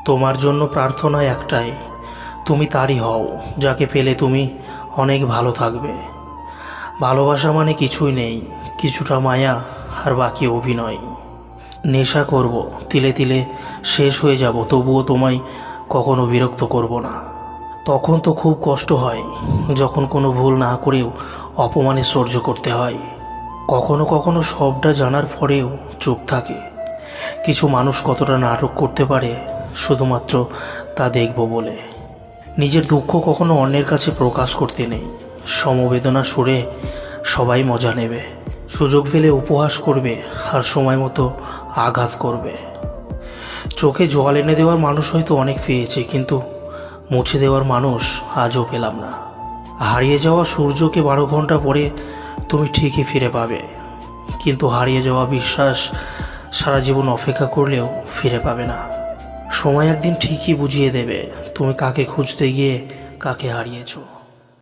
তোমার জন্য প্রার্থনা একটাই, তুমি তারই হও যাকে পেলে তুমি অনেক ভালো থাকবে। ভালোবাসা মানে কিছুই নেই, কিছুটা মায়া আর বাকি অভিনয়। নেশা করব, তিলে তিলে শেষ হয়ে যাব, তবুও তোমায় কখনো বিরক্ত করব না। তখন তো খুব কষ্ট হয় যখন কোনো ভুল না করেও অপমানে সহ্য করতে হয়। কখনো কখনো সবটা জানার পরেও চুপ থাকে। কিছু মানুষ কতটা নাটক করতে পারে শুধুমাত্র তা দেখব বলে। নিজের দুঃখ কখনো অন্যের কাছে প্রকাশ করতে নেই। সমবেদনা সুরে সবাই মজা নেবে, সুযোগ পেলে উপহাস করবে আর সময় মতো আঘাত করবে। চোখে জল এনে দেওয়ার মানুষ হয়তো অনেক পেয়েছে, কিন্তু মুছে দেওয়ার মানুষ আজও পেলাম না। হারিয়ে যাওয়া সূর্যকে 12 ঘন্টা পরে তুমি ঠিকই ফিরে পাবে, কিন্তু হারিয়ে যাওয়া বিশ্বাস সারা জীবন অপেক্ষা করলেও ফিরে পাবে না। সময় একদিন ঠিকই বুঝিয়ে দেবে তুমি কাকে খুঁজতে গিয়ে কাকে হারিয়েছো।